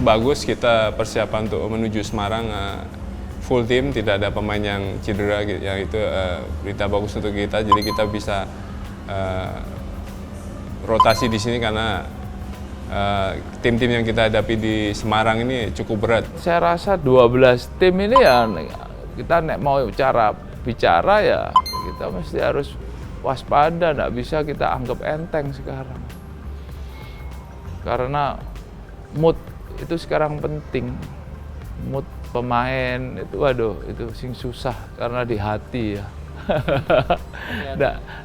cukup bagus. Kita persiapan untuk menuju Semarang full tim, tidak ada pemain yang cedera, yang itu berita bagus untuk kita. Jadi kita bisa rotasi di sini karena tim-tim yang kita hadapi di Semarang ini cukup berat. Saya rasa 12 tim ini ya kita mau bicara ya kita mesti harus waspada, nggak bisa kita anggap enteng sekarang. Karena mood itu sekarang penting. Mood pemain itu waduh itu sing susah karena di hati ya.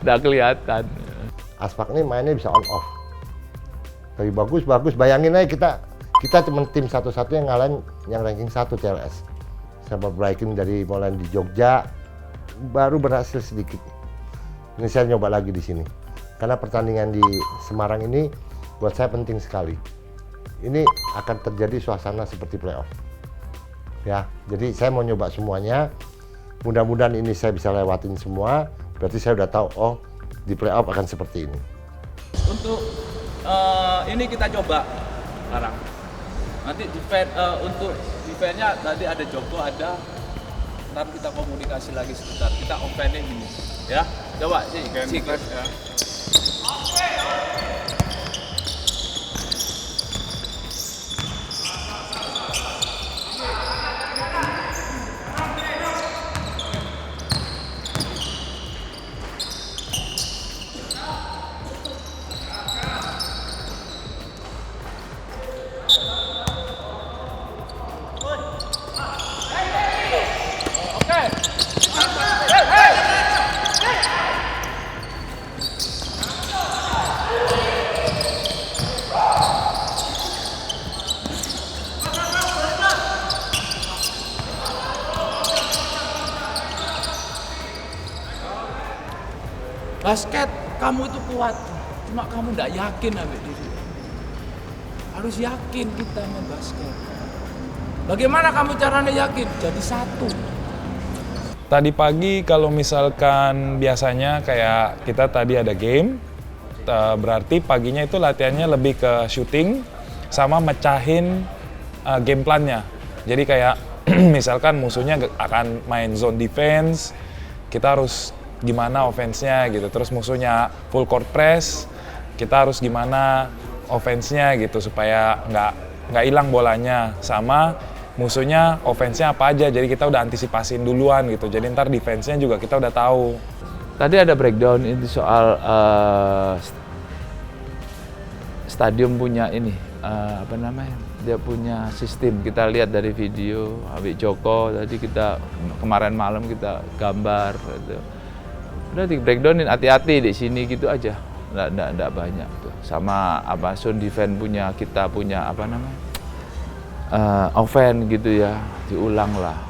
Nggak kelihatan. Aspak ini mainnya bisa on off. Tapi bagus. Bayangin aja kita cuma tim satu-satunya yang ngalahin yang ranking 1 CLS. Sama breaking dari mulai di Jogja baru berhasil sedikit. Ini saya nyoba lagi di sini. Karena pertandingan di Semarang ini buat saya penting sekali. Ini akan terjadi suasana seperti playoff. Ya, jadi saya mau nyoba semuanya. Mudah-mudahan ini saya bisa lewatin semua. Berarti saya udah tahu, oh di playoff akan seperti ini. Untuk ini kita coba sekarang. Nanti untuk defense-nya tadi ada Joko, ada. Ntar kita komunikasi lagi sebentar. Kita opening ini, ya. Coba sih, ya. Basket, kamu itu kuat, cuma kamu nggak yakin sampai diri. Harus yakin kita main basket. Bagaimana kamu caranya yakin? Jadi satu. Tadi pagi kalau misalkan biasanya kayak kita tadi ada game, berarti paginya itu latihannya lebih ke shooting sama mecahin game plan-nya. Jadi kayak misalkan musuhnya akan main zone defense, kita harus gimana offense-nya gitu. Terus musuhnya full court press, kita harus gimana offense-nya gitu supaya nggak hilang bolanya. Sama musuhnya offense-nya apa aja, jadi kita udah antisipasiin duluan gitu. Jadi ntar defense-nya juga kita udah tahu. Tadi ada breakdown ini soal stadium punya ini, apa namanya, dia punya sistem. Kita lihat dari video Habib Joko, tadi kita kemarin malam kita gambar gitu. Udah di breakdownin, hati-hati di sini gitu aja, nggak banyak tuh. Sama apa zone defense punya, kita punya apa namanya, offense gitu ya, diulang lah.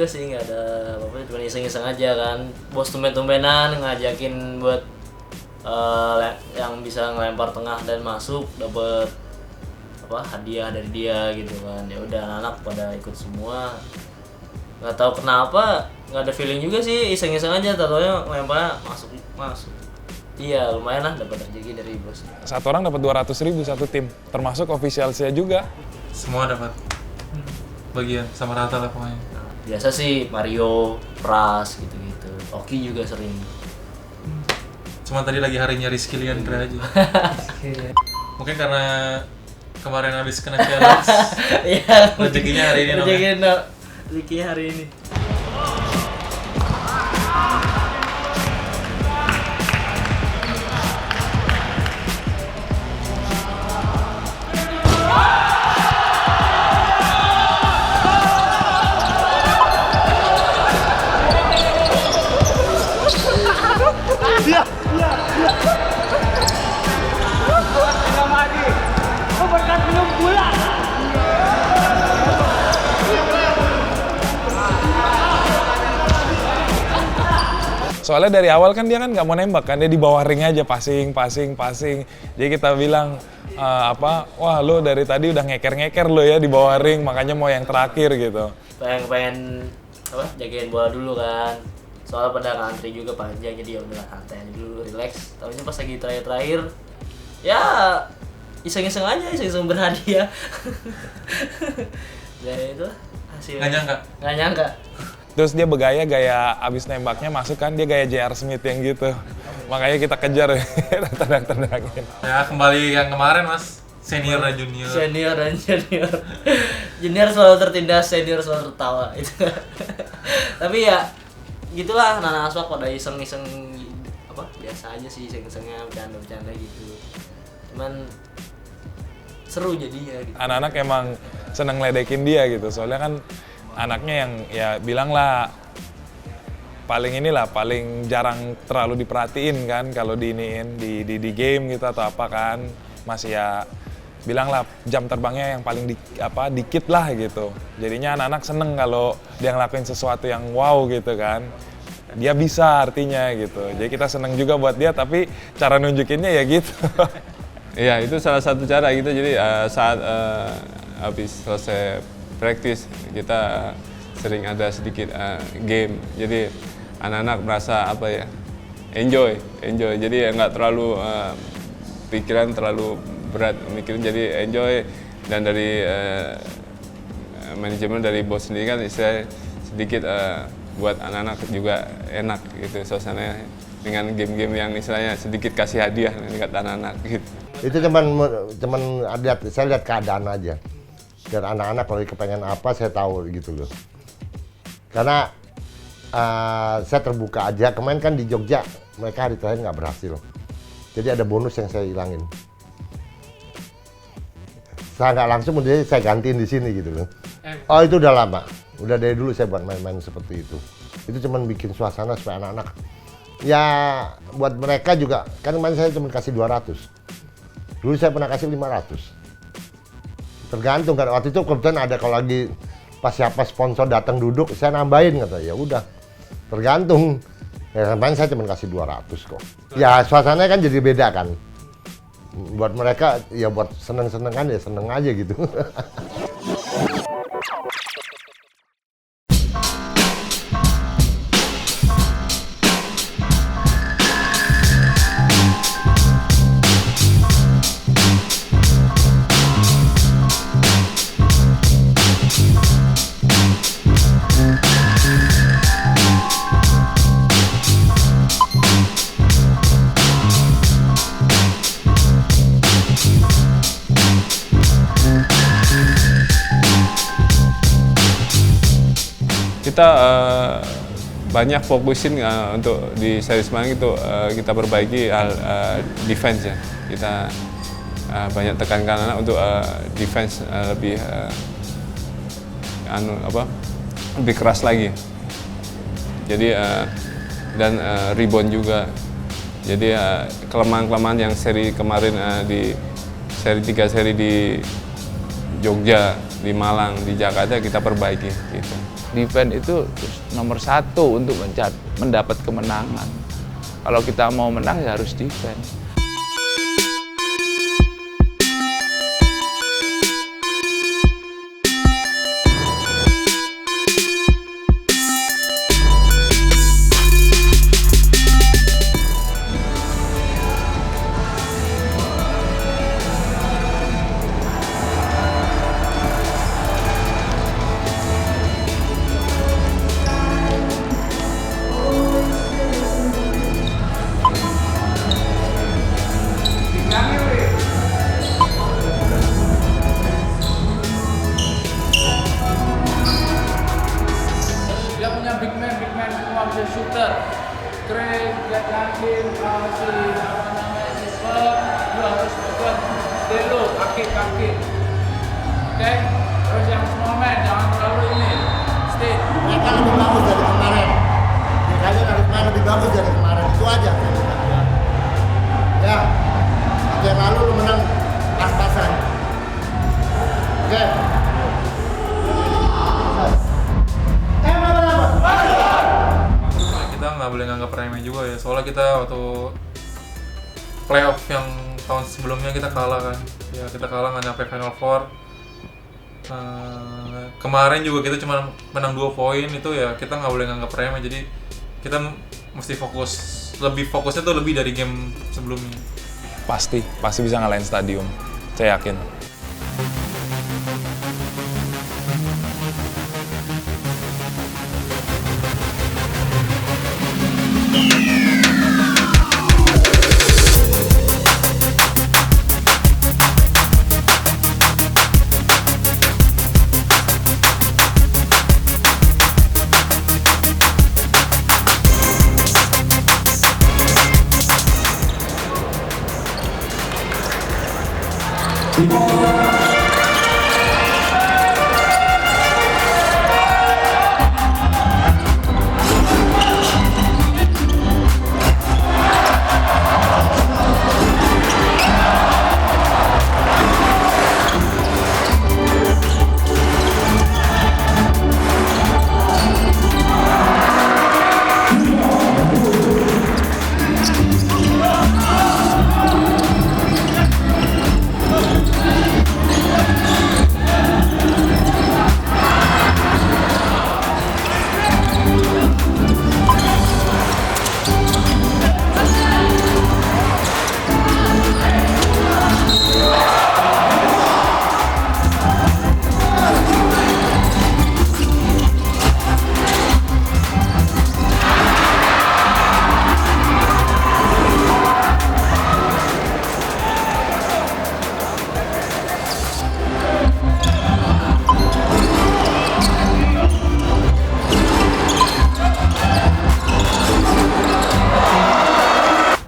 Sih nggak ada apa-apa, cuma iseng-iseng aja kan. Bos tumben-tumbenan ngajakin buat yang bisa ngelempar tengah dan masuk dapat apa hadiah dari dia gitu kan. Ya udah anak pada ikut semua, nggak tahu kenapa nggak ada feeling juga sih, iseng-iseng aja, tatonya lemparnya masuk. Iya lumayan lah, dapat rezeki dari bos. Satu orang dapat 200.000 satu tim, termasuk officialsnya juga. Semua dapat bagian sama rata lah pokoknya. Biasa sih Mario, Pras gitu-gitu. Oki juga sering. Cuma tadi lagi harinya Rizky Liandra aja. Mungkin karena kemarin habis kena challenge. Iya. Rezekinya hari ini Rezekinya hari ini. Soalnya dari awal kan dia kan nggak mau nembak kan, dia di bawah ring aja passing. Jadi kita bilang wah lo dari tadi udah ngeker lo ya di bawah ring, makanya mau yang terakhir gitu. Pengen jagain bola dulu kan. Soalnya pada ngantri juga panjang, jadi ya udah santai dulu, relax. Tahunya pas lagi terakhir ya iseng-iseng aja, iseng berhadiah. Dan itu hasilnya. Nggak nyangka. Terus dia bergaya gaya abis nembaknya masuk kan, dia gaya J.R. Smith yang gitu. Makanya kita kejar, tendang-tendangin. Ya kembali yang kemarin Mas, senior dan junior. Senior dan junior. Junior selalu tertindas, senior selalu tertawa. Itu. Tapi ya gitulah, anak-anak aspak pada iseng-iseng biasa aja sih, iseng-isengnya bercanda-bercanda gitu. Cuman seru jadinya gitu. Anak-anak emang seneng ledekin dia gitu, soalnya kan anaknya yang ya bilang lah paling jarang terlalu diperhatiin kan kalau di game gitu atau apa kan, masih ya bilang lah jam terbangnya yang paling dikit lah gitu. Jadinya anak-anak seneng kalau dia ngelakuin sesuatu yang wow gitu kan, dia bisa artinya gitu. Jadi kita seneng juga buat dia, tapi cara nunjukinnya ya gitu. Iya, itu salah satu cara gitu. Jadi saat habis selesai praktis kita sering ada sedikit game, jadi anak-anak merasa enjoy, jadi nggak terlalu pikiran terlalu berat mikirin, jadi enjoy. Dan dari manajemen dari bos sendiri kan istilahnya sedikit buat anak-anak juga enak gitu suasananya dengan game-game yang istilahnya sedikit kasih hadiah dekat anak-anak gitu. Itu cuman saya lihat keadaan aja. Dan anak-anak kalau kepengen apa saya tahu gitu loh. Karena saya terbuka aja. Kemarin kan di Jogja mereka hari terakhir nggak berhasil. Jadi ada bonus yang saya hilangin. Saya nggak langsung, kemudian saya gantiin di sini gitu loh. Oh itu udah lama. Udah dari dulu saya buat main-main seperti itu. Itu cuman bikin suasana supaya anak-anak. Ya buat mereka juga. Kan kemarin saya cuma kasih 200. Dulu saya pernah kasih 500. Tergantung kan, waktu itu kebetulan ada kalau lagi pas siapa sponsor datang duduk, saya nambahin kata, ya udah tergantung. Ya kemarin saya cuma kasih 200 kok. Ya suasananya kan jadi beda kan. Buat mereka ya buat seneng-senengan ya seneng aja gitu. Kita banyak fokusin untuk di seri Semarang itu kita perbaiki defense ya. Kita banyak tekankan anak untuk defense lebih lebih keras lagi. Jadi dan rebound juga. Jadi kelemahan-kelemahan yang seri kemarin di seri 3 seri di Jogja, di Malang, di Jakarta kita perbaiki gitu. Defense itu nomor 1 untuk mendapat kemenangan. Kalau kita mau menang ya harus defense. as a shooter. Kering, lihat lagi, si Spur, lu harus pegang stay low, kaki. Oke? Terus yang small man, jangan terlalu ini. Stay. Mereka lebih bagus dari kemarin. Kalian dari kemarin lebih bagus dari kemarin. Itu aja. Ya. Yang lalu lu menang pas-pasan. Oke. Kita nggak boleh nganggap remeh juga ya, soalnya kita waktu playoff yang tahun sebelumnya kita kalah kan, ya kita kalah nggak nyampe Final Four. Kemarin juga kita cuma menang 2 poin, itu ya kita nggak boleh nganggap remeh, jadi kita mesti fokusnya tuh lebih dari game sebelumnya. Pasti bisa ngalahin Stadium, saya yakin.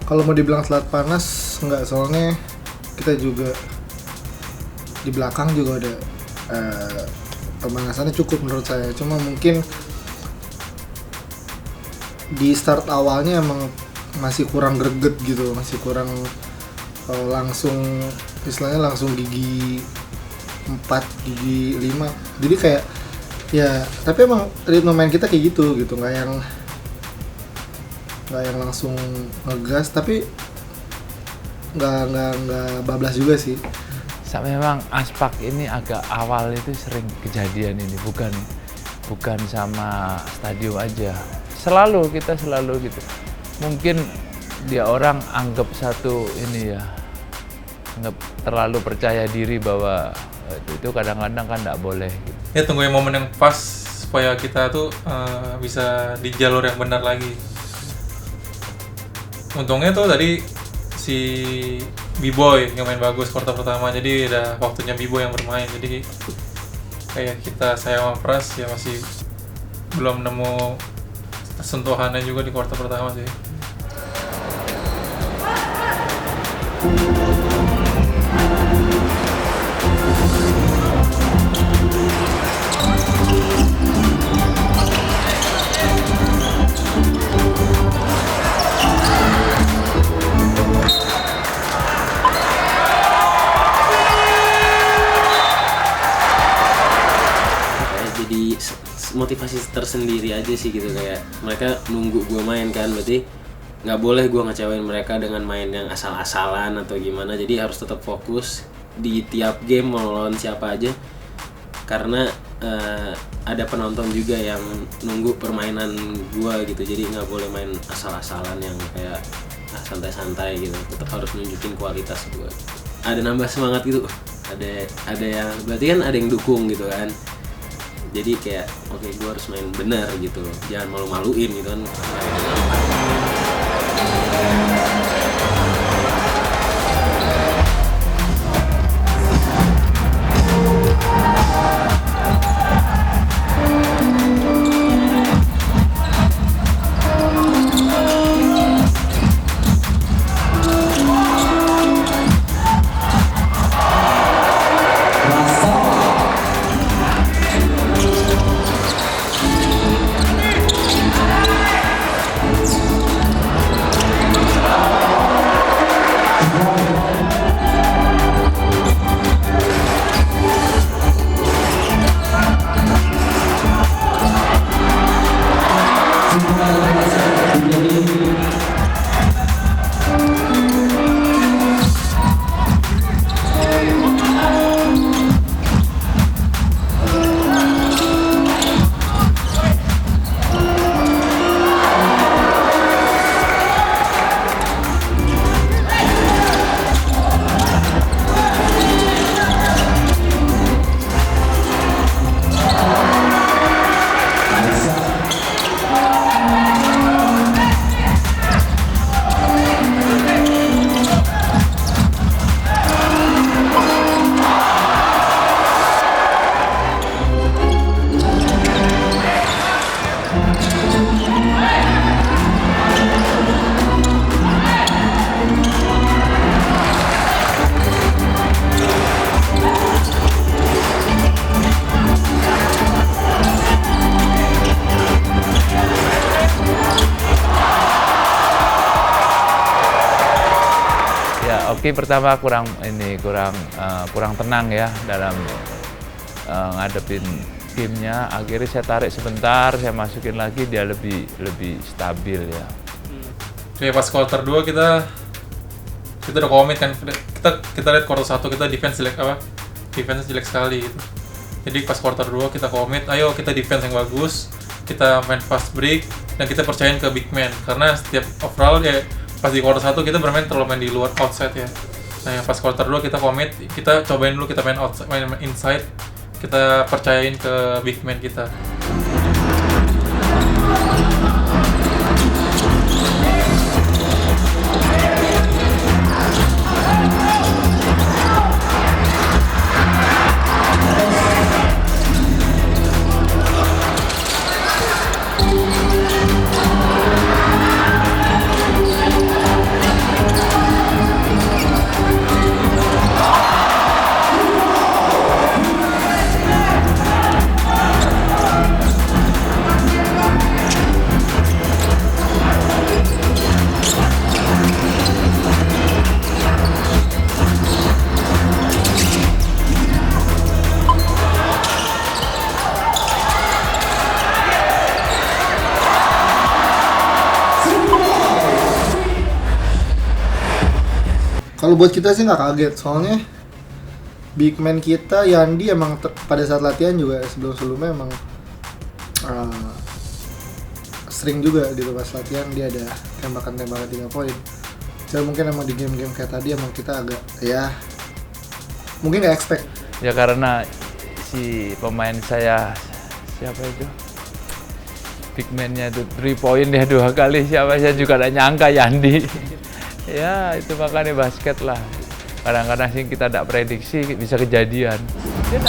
Kalau mau dibilang selat panas, enggak, soalnya kita juga di belakang juga ada pemanasannya cukup menurut saya. Cuma mungkin di start awalnya emang masih kurang greget gitu, masih kurang langsung, istilahnya langsung gigi 4, gigi 5. Jadi kayak ya, tapi emang ritme main kita kayak gitu, nggak yang langsung ngegas, tapi nggak bablas juga sih. Memang Aspak ini agak awal itu sering kejadian ini, bukan sama Stadium aja. Kita selalu gitu. Mungkin dia orang anggap satu ini ya, anggap terlalu percaya diri bahwa itu kadang-kadang kan nggak boleh. Gitu. Ya tungguin momen yang pas supaya kita tuh bisa di jalur yang benar lagi. Untungnya tuh tadi si B-Boy yang main bagus kuarter pertama, jadi ada waktunya B-Boy yang bermain, jadi kayak saya sama Pras ya masih belum nemu sentuhannya juga di kuarter pertama sih. Motivasi tersendiri aja sih gitu, kayak mereka nunggu gue main kan, berarti nggak boleh gue ngecewain mereka dengan main yang asal-asalan atau gimana. Jadi harus tetap fokus di tiap game mau lawan siapa aja, karena ada penonton juga yang nunggu permainan gue gitu. Jadi nggak boleh main asal-asalan yang kayak santai-santai gitu, tetap harus nunjukin kualitas gue. Ada nambah semangat gitu, ada yang berarti kan ada yang dukung gitu kan. Jadi kayak oke, gue harus main benar gitu, jangan malu-maluin gitu kan. Oki pertama kurang tenang ya dalam ngadepin gamenya. Akhirnya saya tarik sebentar, saya masukin lagi, dia lebih stabil ya. Kayak pas quarter 2 kita udah komit kan, kita lihat quarter 1 kita defense jelek sekali gitu. Jadi pas quarter 2 kita komit, ayo kita defense yang bagus, kita main fast break dan kita percayain ke big man, karena setiap overall ya pas di quarter 1 kita bermain terlalu main di luar outside ya. Nah pas quarter 2 kita komit, kita cobain dulu kita main outside, main inside, kita percayain ke big man kita. Kalau buat kita sih nggak kaget, soalnya big man kita Yandi emang pada saat latihan juga sebelum-sebelumnya emang sering juga gitu pas latihan dia ada tembakan-tembakan 3 poin. Jadi mungkin emang di game-game kayak tadi emang kita agak ya mungkin nggak expect. Ya karena si pemain saya siapa itu? Big man-nya itu 3 point dia 2 kali, siapa saya juga nggak nyangka Yandi. Ya itu makanya basket lah. Kadang-kadang sih kita tidak prediksi bisa kejadian. Dia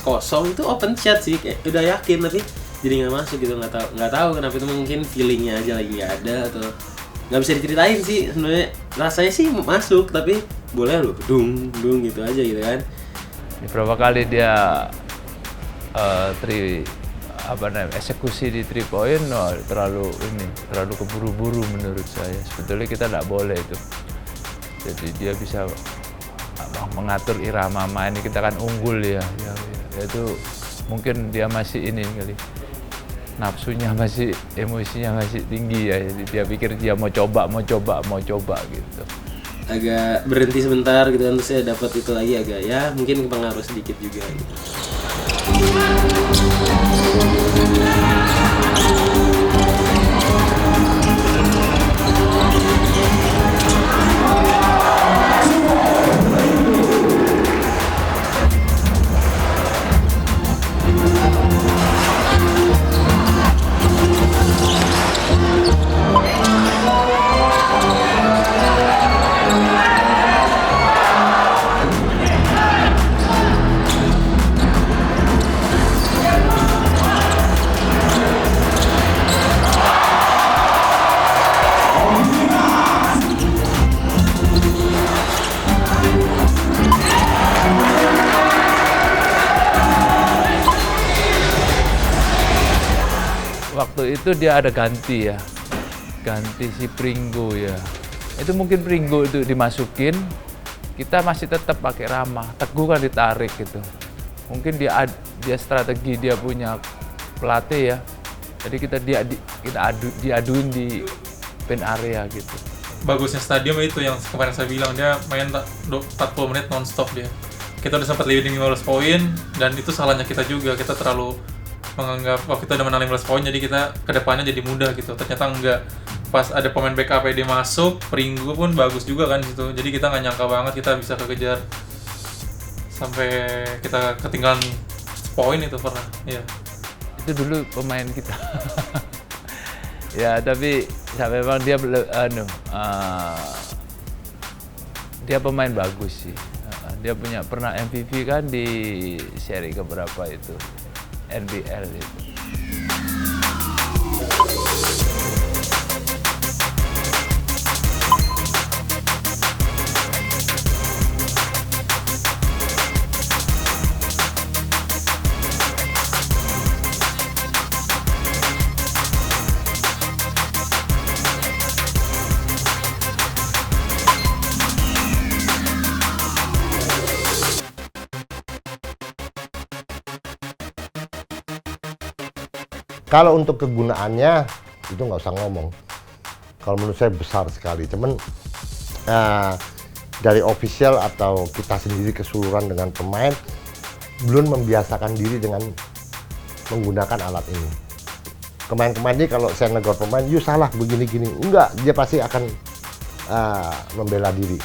kosong itu open shot sih, kayak udah yakin tapi jadi nggak masuk gitu. Nggak tahu kenapa, itu mungkin feelingnya aja lagi nggak ada atau nggak bisa diceritain sih sebenarnya. Rasanya sih masuk tapi boleh loh dung gitu aja gitu kan. Beberapa kali dia eksekusi di 3 point, terlalu keburu-buru menurut saya. Sebetulnya kita nggak boleh itu. Jadi dia bisa mengatur irama main. Kita kan unggul ya itu mungkin dia masih ini kali, nafsunya masih, emosinya masih tinggi ya. Jadi dia pikir dia mau coba gitu. Agak berhenti sebentar gitu kan, terus saya dapat itu lagi agak ya mungkin pengaruh sedikit juga gitu. Waktu itu dia ada ganti si Pringgo ya. Itu mungkin Pringgo itu dimasukin, kita masih tetap pakai Rama. Teguh kan ditarik gitu. Mungkin dia strategi, dia punya pelatih ya. Jadi kita diaduin di pen area gitu. Bagusnya stadium itu yang kemarin saya bilang, dia main 40 menit non-stop dia. Kita udah sempat leading 15 poin, dan itu salahnya kita juga. Kita terlalu menganggap kita udah menang 15 poin, jadi kita kedepannya jadi mudah gitu. Ternyata enggak. Pas ada pemain backup dia masuk, Pringgo pun bagus juga kan gitu. Jadi kita nggak nyangka banget kita bisa kekejar sampai kita ketinggalan poin itu pernah. Ya. Itu dulu pemain kita. Ya tapi memang dia dia pemain bagus sih. Dia pernah MVP kan di seri keberapa itu, NBL itu. Kalau untuk kegunaannya itu nggak usah ngomong. Kalau menurut saya besar sekali. Cuman dari official atau kita sendiri keseluruhan dengan pemain belum membiasakan diri dengan menggunakan alat ini. Kemarin-kemarin ini kalau saya negor pemain, "You salah begini-gini." Enggak, dia pasti akan membela diri.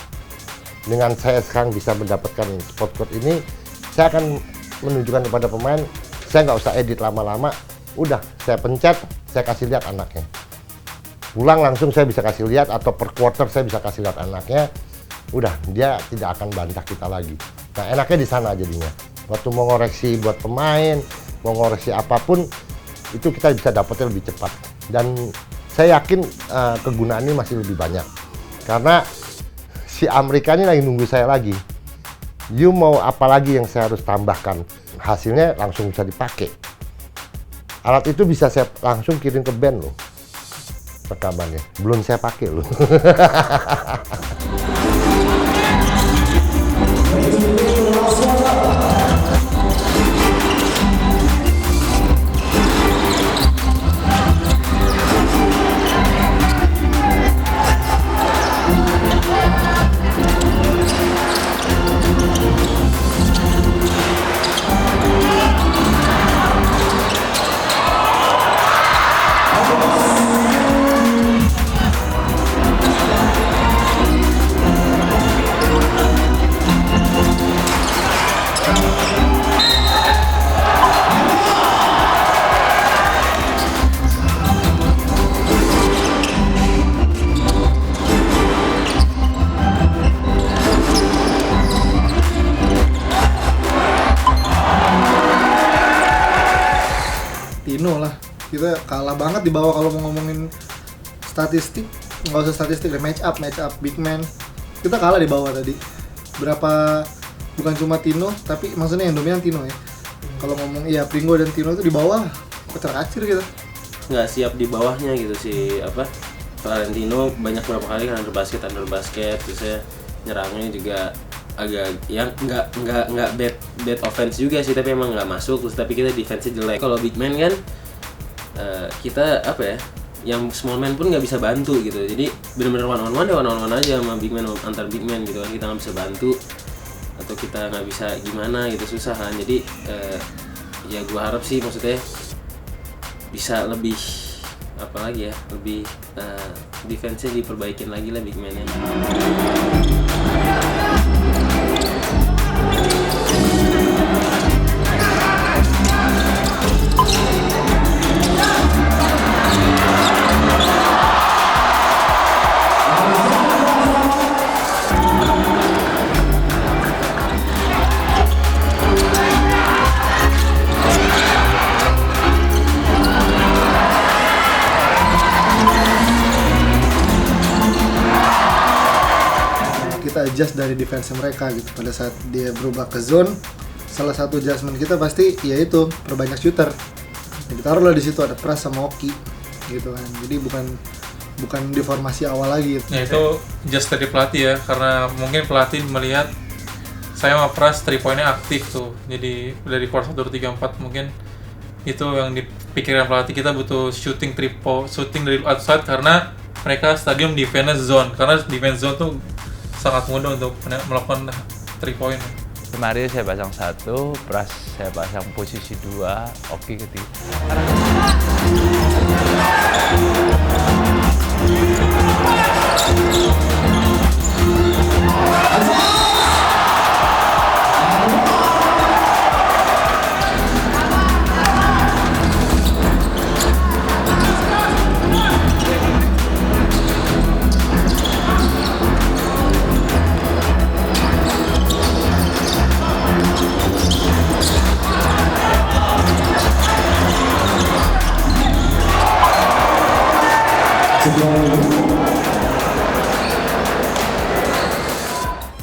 Dengan saya sekarang bisa mendapatkan spot code ini, saya akan menunjukkan kepada pemain, saya nggak usah edit lama-lama. Udah, saya pencet, saya kasih lihat anaknya. Pulang langsung saya bisa kasih lihat, atau per quarter saya bisa kasih lihat anaknya. Udah, dia tidak akan bantah kita lagi. Nah, enaknya di sana jadinya. Waktu mau ngoreksi buat pemain, mau ngoreksi apapun, itu kita bisa dapetnya lebih cepat. Dan saya yakin kegunaannya masih lebih banyak. Karena si Amerika ini lagi nunggu saya lagi. You mau apa lagi yang saya harus tambahkan? Hasilnya langsung bisa dipakai. Alat itu bisa saya langsung kirim ke band loh, rekamannya. Belum saya pakai loh. Tino lah. Kita kalah banget di bawah kalau mau ngomongin statistik. Nggak usah statistik deh, match up big man. Kita kalah di bawah tadi. Berapa, bukan cuma Tino, tapi maksudnya yang dominan Tino ya. Kalau ngomong iya Pringgo dan Tino itu di bawah, kocar-kacir kita. Nggak siap di bawahnya gitu sih, Valentino banyak berapa kali kan under basket, terus ya nyerangnya juga agak yang nggak bad offense juga sih, tapi emang nggak masuk, terus tapi kita defense-nya jelek. Kalau big man kan kita yang small man pun nggak bisa bantu gitu, jadi benar-benar one on one aja sama big man, antar big man gitu kan, kita nggak bisa bantu atau kita nggak bisa gimana gitu, susah kan. Jadi ya gue harap sih maksudnya bisa lebih lebih defense-nya diperbaikin lagi lah big man-nya. Kita adjust dari defense mereka gitu. Pada saat dia berubah ke zone, salah satu adjustment kita pasti yaitu perbanyak shooter. Jadi taruhlah di situ ada Pras sama Oki gitu kan. Jadi bukan di formasi awal lagi gitu. Ya itu just dari pelatih ya, karena mungkin pelatih melihat saya sama Pras 3 point-nya aktif tuh. Jadi dari quarter 1, 2, 3, 4 mungkin itu yang dipikiran pelatih, kita butuh shooting dari outside karena mereka stadium defense zone, karena defense zone tuh sangat mudah untuk melakukan 3 point. Kemarin saya pasang 1, Pras saya pasang posisi 2, Oki ketiga.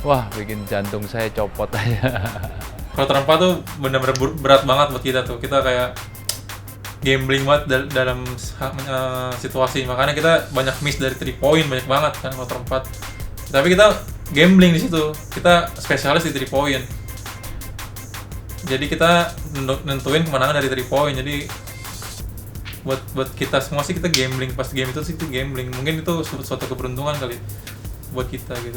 Wah, bikin jantung saya copot aja. Quarter 4 tuh benar-benar berat banget buat kita tuh. Kita kayak gambling banget dalam situasi. Makanya kita banyak miss dari 3 point, banyak banget kan quarter 4. Tapi kita gambling di situ. Kita spesialis di 3 point. Jadi kita nentuin kemenangan dari 3 point. Jadi buat kita semua sih kita gambling, pas game itu sih itu gambling. Mungkin itu suatu keberuntungan kali buat kita gitu.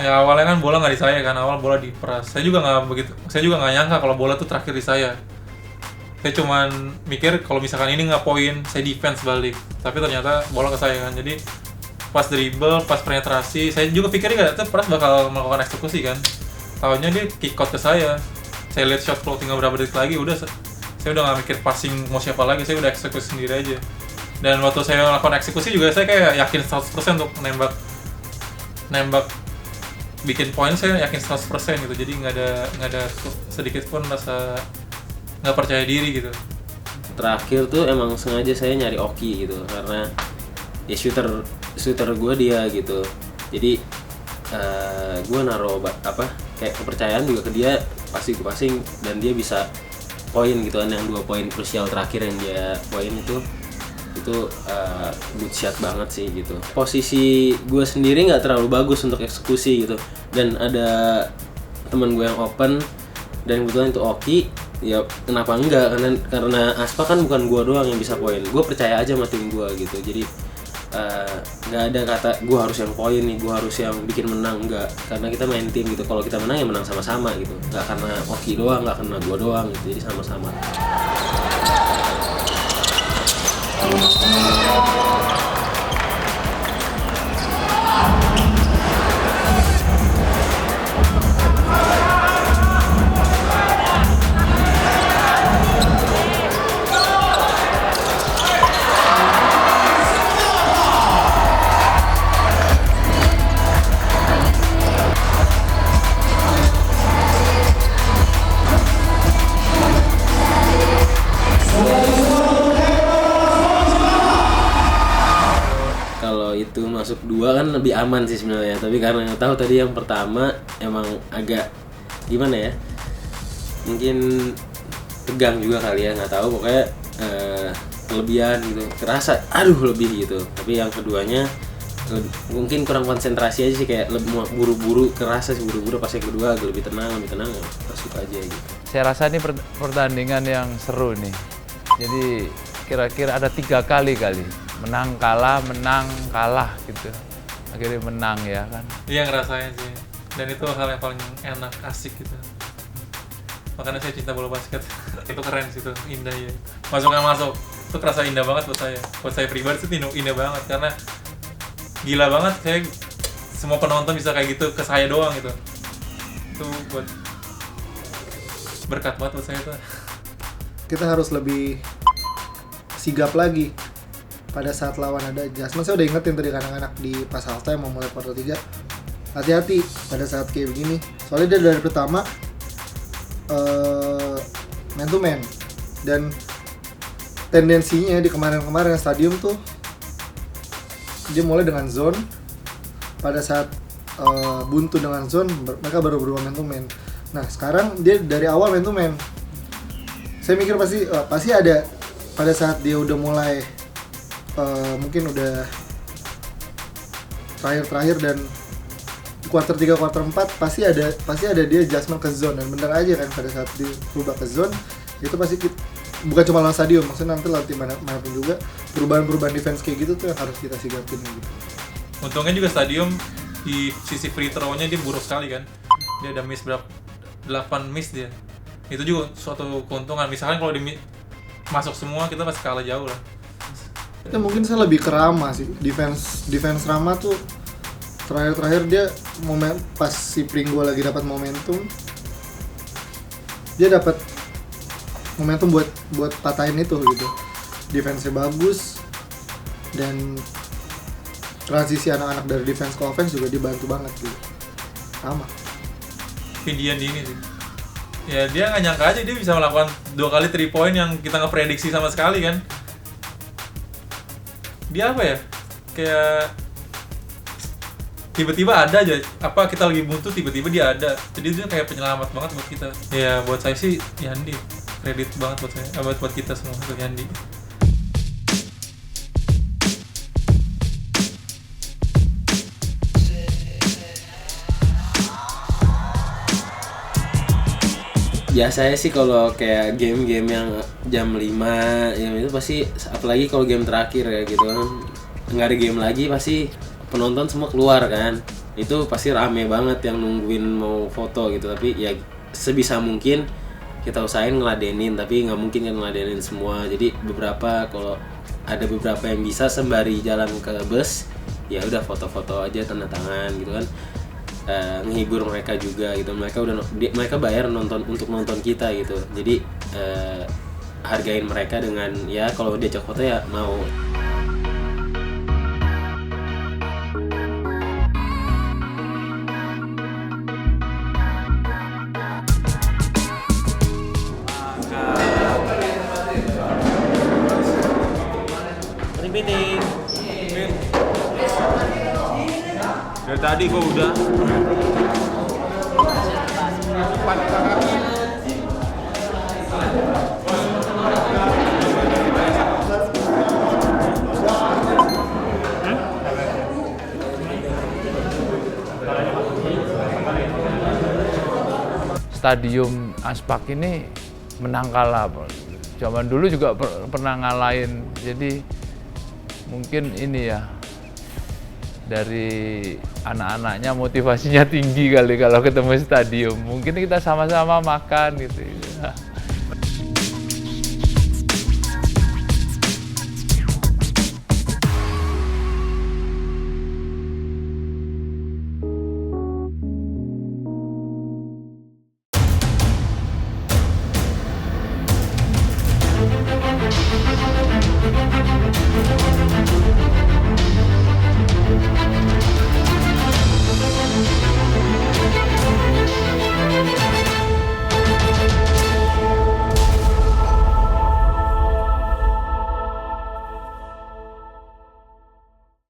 Ya awalnya kan bola nggak di saya kan, awal bola di Pras. Saya juga nggak nyangka kalau bola tuh terakhir di saya. Saya cuman mikir kalau misalkan ini nggak poin, saya defense balik. Tapi ternyata bola ke saya kan. Jadi pas dribble, pas penetrasi, saya juga pikirnya tuh Pras bakal melakukan eksekusi kan. Taunya dia kick out ke saya. Saya lihat shot clock tinggal berapa detik lagi, udah saya udah nggak mikir passing mau siapa lagi, saya udah eksekusi sendiri aja. Dan waktu saya melakukan eksekusi juga saya kayak yakin 100% untuk nembak bikin poin, saya yakin 100% gitu. Jadi nggak ada sedikit pun rasa nggak percaya diri gitu. Terakhir tuh emang sengaja saya nyari Oki gitu, karena ya shooter gue dia gitu. Jadi gue naruh kayak kepercayaan juga ke dia, pasti gue passing dan dia bisa poin gitu kan. Yang 2 poin krusial terakhir yang dia poin itu good shot banget sih gitu. Posisi gue sendiri nggak terlalu bagus untuk eksekusi gitu, dan ada teman gue yang open dan kebetulan itu Oki, ya kenapa enggak, karena Aspa kan bukan gue doang yang bisa poin, gue percaya aja sama tim gue gitu. Jadi nggak ada kata gue harus yang poin nih, gue harus yang bikin menang, enggak, karena kita main tim gitu. Kalau kita menang ya menang sama-sama gitu, nggak karena Oki doang, nggak karena gue doang gitu, jadi sama-sama. itu masuk 2 kan lebih aman sih sebenarnya, tapi karena nggak tahu tadi yang pertama emang agak gimana ya, mungkin tegang juga kali ya, nggak tahu, pokoknya kelebihan gitu, kerasa aduh lebih gitu. Tapi yang keduanya mungkin kurang konsentrasi aja sih, kayak lebih buru-buru, kerasa sih buru-buru. Pas yang kedua agak lebih tenang ya, masuk aja gitu. Saya rasa ini pertandingan yang seru nih. Jadi kira-kira ada 3 kali menang kalah gitu. Akhirnya menang ya kan. Iya ngerasain sih, dan itu hal yang paling enak, asik gitu. Makanya saya cinta bola basket. Itu keren sih, itu indah ya. Masuk itu kerasa indah banget buat saya pribadi itu indah banget, karena gila banget saya semua penonton bisa kayak gitu ke saya doang gitu. Itu buat berkat banget buat saya tuh. Kita harus lebih sigap lagi pada saat lawan ada adjustment. Saya udah ingetin tadi anak-anak di pas halftime mau mulai quarter 3, hati-hati pada saat kayak begini. Soalnya dia dari pertama man to man, dan tendensinya di kemarin stadium tuh dia mulai dengan zone. Pada saat buntu dengan zone, mereka baru berubah man to man. Nah sekarang dia dari awal man to man. Saya mikir pasti ada pada saat dia udah mulai mungkin udah terakhir dan quarter 3 quarter 4 pasti ada dia adjustment ke zone, dan bener aja kan pada saat dia berubah ke zone itu pasti bukan cuma lawan stadium, maksudnya nanti latih manapun juga perubahan defense kayak gitu tuh yang harus kita sigapin gitu. Untungnya juga stadium di sisi free throw-nya dia buruk sekali kan. Dia ada miss 8 miss dia. Itu juga suatu keuntungan. Misalkan kalau masuk semua kita pasti kalah jauh lah. Ya mungkin saya lebih ke Rama sih. Defense Rama tuh terakhir dia pas si Pringgo lagi dapat momentum. Dia dapat momentum buat patahin itu gitu. Defense-nya bagus, dan transisi anak-anak dari defense ke offense juga dibantu banget gitu. Sama. Pindian di ini sih. Ya dia nggak nyangka aja dia bisa melakukan 2 kali 3 point yang kita nggak prediksi sama sekali kan. Dia apa ya? Kayak tiba-tiba ada aja, kita lagi buntu tiba-tiba dia ada. Jadi dia kayak penyelamat banget buat kita. Ya buat saya sih Yandi. Kredit banget buat saya, buat kita semua, buat Yandi. Biasanya sih kalau kayak game-game yang jam 5 yang itu pasti, apalagi kalau game terakhir ya gitu kan, nggak ada game lagi pasti penonton semua keluar kan. Itu pasti rame banget yang nungguin mau foto gitu. Tapi ya sebisa mungkin kita usahain ngeladenin, tapi nggak mungkin kan ngeladenin semua. Jadi kalau ada beberapa yang bisa sembari jalan ke bus, ya udah foto-foto aja, tanda tangan gitu kan. Menghibur mereka juga gitu. Mereka bayar untuk nonton kita gitu. Jadi hargain mereka dengan ya kalau diajak foto ya mau. Dari tadi gua udah. Stadium Aspak ini menang kalah. Zaman dulu juga pernah ngalahin. Jadi mungkin ini ya, dari anak-anaknya motivasinya tinggi kali kalau ketemu stadium. Mungkin kita sama-sama makan gitu.